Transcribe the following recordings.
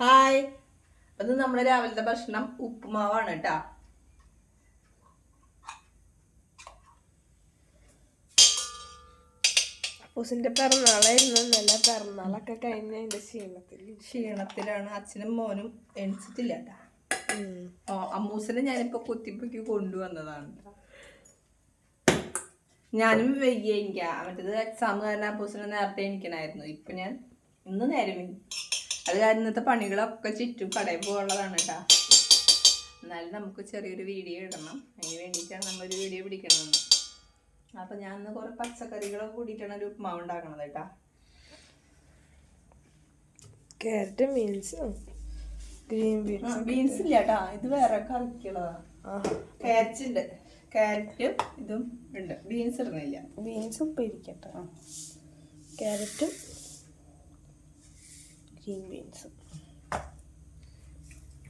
Hi. അത് നമ്മുടെ രാവിലത്തെ ഭക്ഷണം ഉപ്പുമാവാണ് കേട്ടാ. അപ്പൂസിന്റെ പിറന്നാളായിരുന്നു. നല്ല പിറന്നാളൊക്കെ കഴിഞ്ഞ അതിന്റെ ക്ഷീണത്തിലാണ്. അച്ഛനും മോനും എണിച്ചിട്ടില്ല കേട്ടാ. അമ്മൂസിനെ ഞാനിപ്പോ കുത്തിപ്പൊക്കി കൊണ്ടുവന്നതാണ്. ഞാനും വൈകി എണിക്കാം. മറ്റേത് എക്സാം കാരണം അപ്പൂസിനെ നേരത്തെ എണിക്കണായിരുന്നു. ഇപ്പൊ ഞാൻ ഇന്ന് നേരം അത് കാരണം ഇന്നത്തെ പണികളൊക്കെ ചുറ്റും കടയിൽ പോകാനുള്ളതാണ് കേട്ടാ. എന്നാലും നമുക്ക് ചെറിയൊരു വീഡിയോ ഇടണം. അതിന് വേണ്ടിയിട്ടാണ് നമ്മളൊരു വീഡിയോ പിടിക്കണമെന്ന്. അപ്പൊ ഞാൻ ഇന്ന് കുറെ പച്ചക്കറികളൊക്കെ കൂടിയിട്ടാണ് ഒരു ഉപ്മാവ് ഉണ്ടാക്കണത് കേട്ടാ. ക്യാരറ്റ് ഗ്രീൻ ബീൻസ് ഇല്ല കേട്ടാ, ഇത് വേറെ കറിക്കുള്ളതാ. ക്യാരറ്റ് ഉണ്ട്, ക്യാരറ്റും ഇതും ഉണ്ട്. ബീൻസ് ഇടുന്നില്ല. ബീൻസും ഉപ്പേരിക്കട്ടെ. ക്യാരറ്റും ഗ്രീൻ ബീൻസും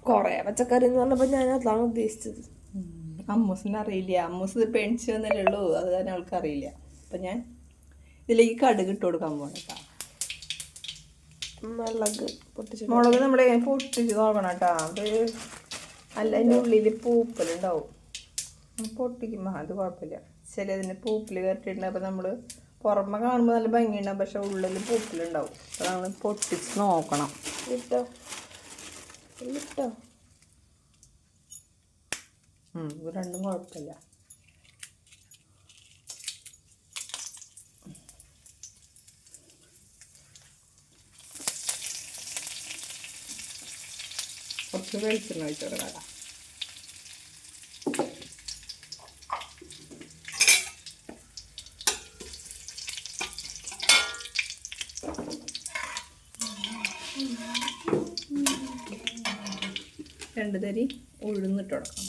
കൊറേ പച്ചക്കറി എന്ന് പറഞ്ഞപ്പോ ഞാൻ അതാണ് ഉദ്ദേശിച്ചത്. അമ്മൂസിന് അറിയില്ല. അമ്മൂസ് ഇത് പെണിച്ച് വന്നല്ലേ ഉള്ളൂ, അത് തന്നെ അവൾക്ക് അറിയില്ല. അപ്പൊ ഞാൻ ഇതിലേക്ക് കടുക് ഇട്ട് കൊടുക്കാൻ പോകണം കേട്ടാ. മുളക് നമ്മുടെ പൊട്ടിച്ച് നോക്കണം കേട്ടാ. അത് അല്ല, അതിൻ്റെ ഉള്ളിൽ പൂപ്പലുണ്ടാവും. പൊട്ടിക്കുമ്പോ അത് കുഴപ്പമില്ല. ചിലതിന് പൂപ്പല് കയറ്റിട്ടുണ്ട്. അപ്പൊ നമ്മള് പുറമെ കാണുമ്പോൾ നല്ല ഭംഗിയുണ്ടാവും, പക്ഷെ ഉള്ളിൽ പൂപ്പലുണ്ടാവും. അപ്പൊ നമ്മൾ പൊട്ടിച്ച് നോക്കണം. രണ്ടും കുഴപ്പമില്ല. കുറച്ച് വെളിച്ചെണ്ണ ഒഴിച്ചോടെ വേണം. രണ്ട് തരി ഉഴുന്നിട്ട് കൊടുക്കണം.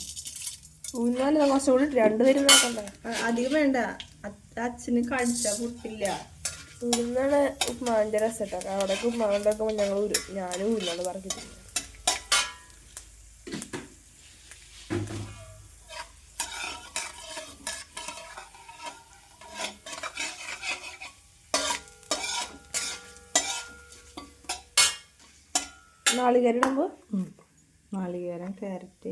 ഉഴുന്നാലും കുറച്ചുകൂടി 2 തരി നോക്കണ്ടേ? അധികം വേണ്ട, അച്ഛന് കഴിച്ചാൽ പൊട്ടില്ല. ഉഴുന്നാണ് ഉപ്മാവിൻ്റെ രസം കേട്ടോ. അവിടേക്ക് ഉപ്മാവ് ഉണ്ടാക്കുമ്പോൾ ഞാനും ഉഴുന്നാണ് പറഞ്ഞിട്ടുണ്ട്. നാളികേരം ഇടുമ്പോൾ നാളികേരം, ക്യാരറ്റ്,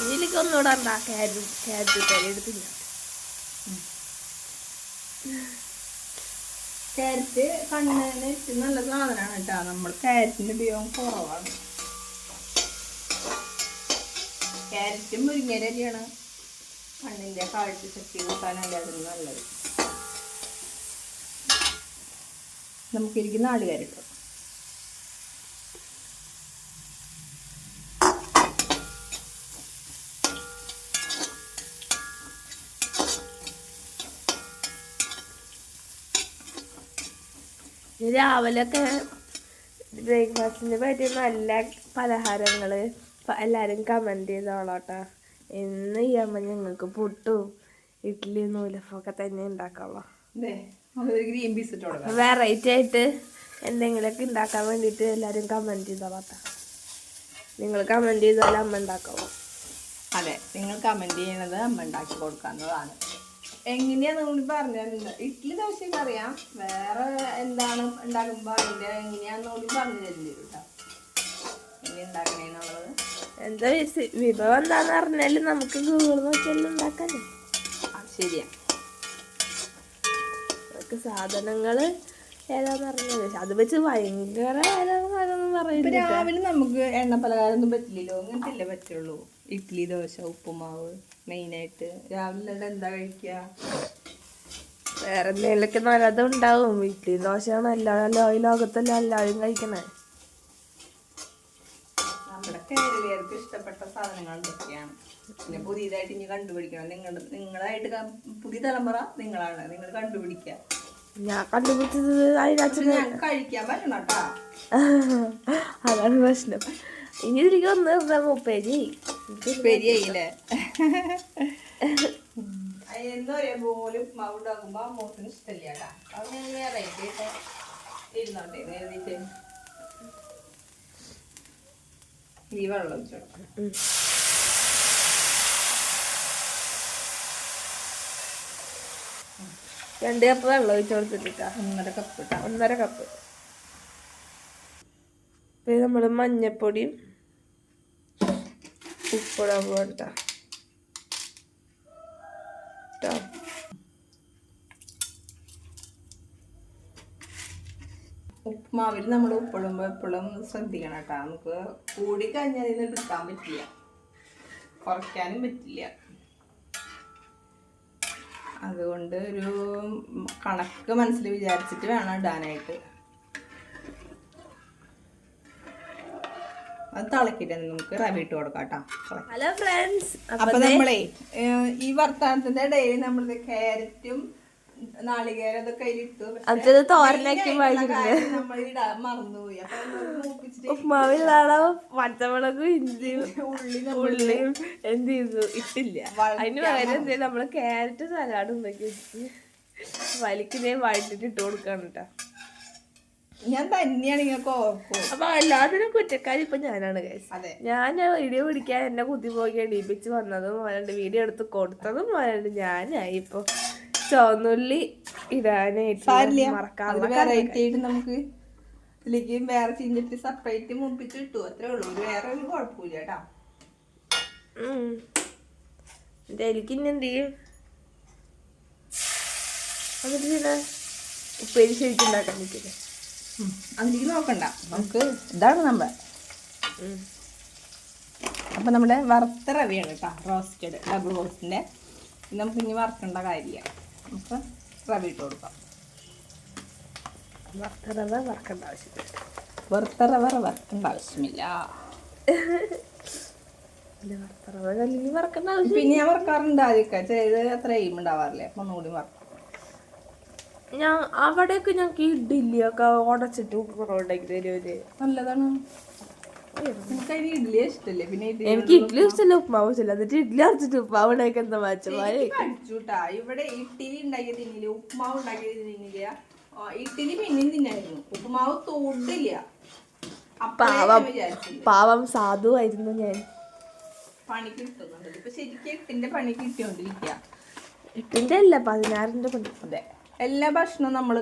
ഇതിലേക്ക് ഒന്നുകൂടെ ഉണ്ടാ. ക്യാരറ്റ് കറി എടുത്തില്ല. ക്യാരറ്റ് കണ്ണിന് നല്ല സാധനമാണ് കേട്ടോ. നമ്മൾ ക്യാരറ്റിന്റെ ഉപയോഗം കുറവാണ്. ക്യാരറ്റും മുരിങ്ങയിലരിയാണ് കണ്ണിന്റെ കാഴ്ച ശക്തി കൂട്ടാനല്ല അതിന് നല്ലത്. നമുക്കിരിക്കും നാളികേരം ഇട്ടു. രാവിലെയൊക്കെ ബ്രേക്ക്ഫാസ്റ്റിന് പറ്റിയ നല്ല പലഹാരങ്ങൾ എല്ലാവരും കമൻറ്റ് ചെയ്തോളാട്ടോ. ഇന്ന് ഈ അമ്മ ഞങ്ങൾക്ക് പുട്ടും ഇഡ്ഡലി നൂലപ്പൊക്കെ തന്നെ ഉണ്ടാക്കാമല്ലോ. വെറൈറ്റി ആയിട്ട് എന്തെങ്കിലുമൊക്കെ ഉണ്ടാക്കാൻ വേണ്ടിയിട്ട് എല്ലാവരും കമൻറ്റ് ചെയ്തോളാട്ടോ. നിങ്ങൾ കമൻറ്റ് ചെയ്താൽ അമ്മ ഉണ്ടാക്കാമോ? അതെ, നിങ്ങൾ കമൻറ്റ് ചെയ്യണത് അമ്മ ഉണ്ടാക്കി കൊടുക്കാവുന്നതാണ്. എങ്ങനെയാന്ന് കൂടി പറഞ്ഞില്ല. ഇഡ്ഡലി ദോശയൊക്കെ അറിയാം, വേറെ എന്താണ് ഉണ്ടാക്കുമ്പോൾ അതിൻ്റെ എങ്ങനെയാന്ന് കൂടി പറഞ്ഞു തരില്ല കേട്ടോ. എങ്ങനെ ഉണ്ടാക്കണേന്നുള്ളത് എന്താ വിഭവം എന്താന്ന് പറഞ്ഞാൽ നമുക്ക് ഗൂഗിൾ നോക്കിയാലും ഉണ്ടാക്കാല്ലേ. ശരിയാ. നമുക്ക് സാധനങ്ങൾ ഏതാന്ന് പറഞ്ഞത് അത് വെച്ച് ഭയങ്കര ഏതാന്ന് പറയുന്നത്. രാവിലെ നമുക്ക് എണ്ണ പലഹാരം ഒന്നും പറ്റില്ലല്ലോ, അങ്ങനത്തെ പറ്റുള്ളൂ. ഇഡ്ഡലി, ദോശ, ഉപ്പുമാവ് മെയിനായിട്ട് രാവിലെ എന്താ കഴിക്കുക? വേറെ എന്തെങ്കിലുമൊക്കെ നല്ലതും ഉണ്ടാവും. ഇഡ്ഡലി ദോശയാണ് ഈ ലോകത്തെല്ലാം എല്ലാവരും കഴിക്കണേ. നമ്മുടെ കേരളീയർക്ക് ഇഷ്ടപ്പെട്ട സാധനങ്ങൾ എന്തൊക്കെയാണ്? പിന്നെ പുതിയതായിട്ട് ഇനി കണ്ടുപിടിക്കണം. നിങ്ങളായിട്ട് പുതിയ തലമുറ നിങ്ങളാണ്, നിങ്ങൾ കണ്ടുപിടിക്കുക. ഞാൻ കണ്ടുപിടിച്ചത് കഴിക്കാൻ പറ്റണം കേട്ടാ. അതാണ് പ്രശ്നം. ഇനി തിരികെ ഒന്ന് ഉപ്പേരി ഉപ്പേരിയായില്ലേ? എന്താ പറയാ, പോലും ഉപ്മാവ് ഉണ്ടാക്കുമ്പോ മോത്തിന് ഇഷ്ടമില്ല കേട്ടാ. അത് ഞാൻ വെറൈറ്റി ആയിട്ട് ഇരുന്നോട്ടെ എന്ന് കരുതിയിട്ട് ഈ വെള്ളം ഒഴിച്ചോളാം. രണ്ട് കപ്പ് വെള്ളം ഒഴിച്ച് കൊടുത്തിട്ടാ. 1.5 കപ്പ് ഇട്ടാ. 1.5 കപ്പ്. പിന്നെ നമ്മൾ മഞ്ഞപ്പൊടിയും ഉപ്പിടാൻ പോകണ്ട. ഉപ്പുമാവിൽ നമ്മൾ ഉപ്പിടുമ്പോൾ എപ്പോഴും ശ്രദ്ധിക്കണം കേട്ടോ. നമുക്ക് കൂടി കഴിഞ്ഞാൽ ഇതിന് എടുക്കാൻ പറ്റില്ല, കുറയ്ക്കാനും പറ്റില്ല. അതുകൊണ്ട് ഒരു കണക്ക് മനസ്സിൽ വിചാരിച്ചിട്ട് വേണം ഇടാനായിട്ട്. അത് തിളക്കിട്ട് നമുക്ക് റവ ഇട്ട് കൊടുക്കാം കേട്ടോ. ഹലോ ഫ്രണ്ട്സ്, അപ്പൊ നമ്മളെ ഈ വർത്താനത്തിന്റെ ഇടയിൽ നമ്മള് ക്യാരറ്റും നാളികേരം അതൊക്കെ അതിലിട്ടു. തോരനാക്കി മറന്നുപോയി. ഉപ്മാവിലാണ് പച്ചമുളകും ഇഞ്ചിയും ഉള്ളിയും എന്ത് ചെയ്തു ഇട്ടില്ല. അതിന് പകരം എന്ത് ചെയ്തു നമ്മള് ക്യാരറ്റ് സലാഡ് ഉണ്ടാക്കി വെച്ചിട്ട് വലിക്കുന്നേ വഴറ്റിട്ട് ഇട്ട് കൊടുക്കാണ് കേട്ടോ. ഞാൻ തന്നെയാണ് ഇങ്ങനെ ഓർക്കും. അപ്പൊ എല്ലാത്തിനും കുറ്റക്കാരി ഇപ്പൊ ഞാനാണ് guys. അതെ, ഞാൻ വീഡിയോ പിടിക്കാൻ എന്നെ കുത്തി പോയി എണീപ്പിച്ച് വന്നതും മോനുണ്ട്, വീഡിയോ എടുത്ത് കൊടുത്തതും മോനുണ്ട്. ഞാനായി ഇപ്പൊ ചുവന്നുള്ളി ഇടാനായിട്ട് വെറൈറ്റി ആയിട്ട് നമുക്ക് ഇതിലേക്ക് വേറെ ചീഞ്ഞിട്ട് സെപ്പറേറ്റ് മുമ്പിച്ച് ഇട്ടു. അത്രേ ഉള്ളൂ, വേറെ ഒരു കുഴപ്പമില്ല കേട്ടാ. എനിക്ക് ഇനി എന്ത് ചെയ്യും എന്നിട്ട് പിന്നെ ഉപ്പേരി ശരിക്കും ഉണ്ടാക്കാൻ പറ്റില്ല. അതിലേക്ക് നോക്കണ്ട, നമുക്ക് ഇതാണ് നമ്മുടെ. അപ്പൊ നമ്മുടെ വറുത്ത റവയാണ് കേട്ടോ, റോസ്റ്റഡ് ഡബിൾ റോസ്റ്റിന്റെ. നമുക്ക് ഇനി വറുക്കേണ്ട കാര്യമില്ല, നമുക്ക് റവ ഇട്ട് കൊടുക്കാം. വറുത്ത റവ വറക്കേണ്ട ആവശ്യമില്ല. വറുത്ത റവ വറുക്കേണ്ട ആവശ്യമില്ല. വറുത്ത റവ കല്ലിന് വറക്കേണ്ട ആവശ്യം. പിന്നെ ഞാൻ വറക്കാറുണ്ട് ആദ്യമൊക്കെ, ചെയ്ത് അത്ര എയിം ഉണ്ടാവാറില്ലേ. അപ്പൊ ഒന്നുകൂടി വറക്കും. ഞാൻ അവിടെയൊക്കെ ഞങ്ങൾക്ക് ഇഡ്ഡലിയൊക്കെ ഉടച്ചിട്ട് ഉപ്പുമാവ് ഉണ്ടാക്കി തരുമല്ലേ. നല്ലതാണ്. എനിക്ക് ഇഡ്ഡലി ഇഷ്ടല്ലേ. പിന്നെ എനിക്ക് ഇഡ്ഡലി ഇഷ്ടമല്ല, ഉപ്പുമാവ് ഇഷ്ടമല്ല. എന്നിട്ട് ഇഡ്ഡലി അരച്ചിട്ട് ഉപ്പുമാവ് ഉണ്ടാക്കി എന്താ പഠിച്ചുട്ടാ. ഇവിടെ ഇഡ്ഡലി ഉണ്ടാക്കി തിന്നില്ല, ഉപ്പുമാവ് ഉണ്ടാക്കി തിന്നില്ല. ഇഡ്ഡലി പിന്നെയും തിന്നായിരുന്നു, ഉപ്പുമാവ് തോടില്ല. പാവം സാധുവായിരുന്നു ഞാൻ. പണി കിട്ടുന്നുണ്ട് ഇപ്പൊ ശരിക്കും 8ന്റെ പണി കിട്ടിയോണ്ടിരിക്കുക. 8ന്റെ അല്ല 16ന്റെ പണി. അതെ, എല്ലാ ഭക്ഷണവും നമ്മൾ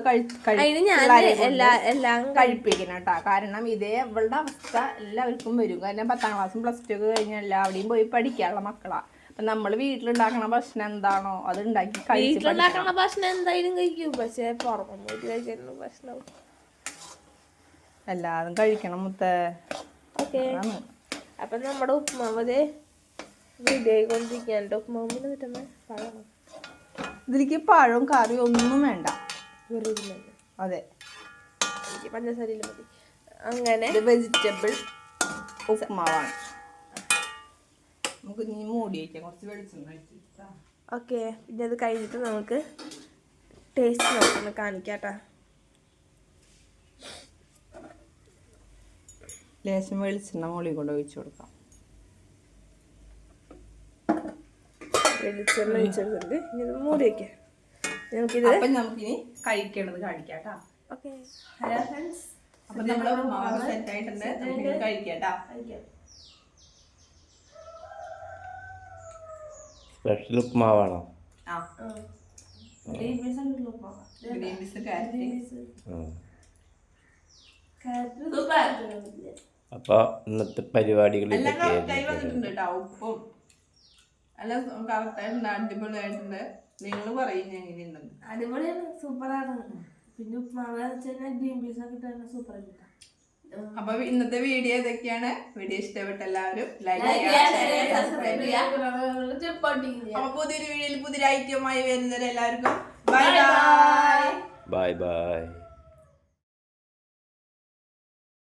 എല്ലാം കഴിപ്പിക്കണം കേട്ടോ. കാരണം ഇതേ ഇവളുടെ അവസ്ഥ എല്ലാവർക്കും വരും. കാരണം 10ാം ക്ലാസ്സും +2 ഒക്കെ കഴിഞ്ഞാൽ എല്ലാവിടെയും പോയി പഠിക്കാനുള്ള മക്കളാ. അപ്പൊ നമ്മള് വീട്ടിലുണ്ടാക്കണ ഭക്ഷണം എന്താണോ അത് ഉണ്ടാക്കി വീട്ടിലുണ്ടാക്കണ ഭക്ഷണം എന്തായാലും കഴിക്കും. പക്ഷെ പുറമെ പോയിട്ട് കഴിക്കുന്ന ഭക്ഷണം എല്ലാതും കഴിക്കണം മുത്തേ. ഓക്കെ, അപ്പൊ നമ്മുടെ ഉപ്പുമാവ് റെഡിയായിക്കൊണ്ടിരിക്കാൻ. ഉപ്പുമാവിന് കിട്ടുന്ന പഴം, ഇതിലേക്ക് പഴവും കറിയും ഒന്നും വേണ്ട. അതെ, പഞ്ചസാരയിലും മതി. അങ്ങനെ വെജിറ്റബിൾ ഉപ്പുമാവാണ്. നമുക്ക് ഇനി മൂടി വയ്ക്കാം, കുറച്ച് വെളിച്ചെണ്ണ. ഓക്കെ, പിന്നെ അത് കഴിഞ്ഞിട്ട് നമുക്ക് ടേസ്റ്റ് നോക്കി കാണിക്കാട്ടാ. ലേശം വെളിച്ചെണ്ണ മുകളിൽ കൊണ്ട് ഒഴിച്ചു കൊടുക്കാം. വെളിച്ചെണ്ണ ഒഴിച്ചെടുത്തിട്ട് ഇനി മൂടി വയ്ക്കാം. നമുക്കിനി കഴിക്കേണ്ടത് കാണിക്കാട്ടാ. ഓക്കെ, ഹലോ ഫ്രണ്ട്സ്, അപ്പൊ നമ്മുടെ ഉപ്പുമാവ് സെറ്റ് ആയിട്ടുണ്ട്. നമുക്ക് കഴിക്കാട്ടാ. സ്പെഷ്യൽ ഉപ്പുമാവാണോ? അപ്പൊ ഇന്നത്തെ പരിപാടികൾ ഉപ്പും എല്ലാം കറക്റ്റായിട്ടുണ്ട്, അടിപൊളിയായിട്ടുണ്ട്. നിങ്ങൾ പറയും എങ്ങനെയുണ്ടെന്ന്. അടിപൊളിയാണ്, സൂപ്പറാണ്. പിന്നെ ഉപ്പുമാവ് ഗ്രീൻ പീസ് ഒക്കെ സൂപ്പർ ആയിട്ട്. അപ്പൊ ഇന്നത്തെ വീഡിയോ ഇതൊക്കെയാണ്. വീഡിയോ ഇഷ്ടപ്പെട്ട എല്ലാവരും ലൈക്ക് അപ്പൊ പുതിയൊരു വീഡിയോയിൽ പുതിയൊരു ഐറ്റമായി വരുന്നവരെ എല്ലാവർക്കും ബൈ ബൈ. Bye bye.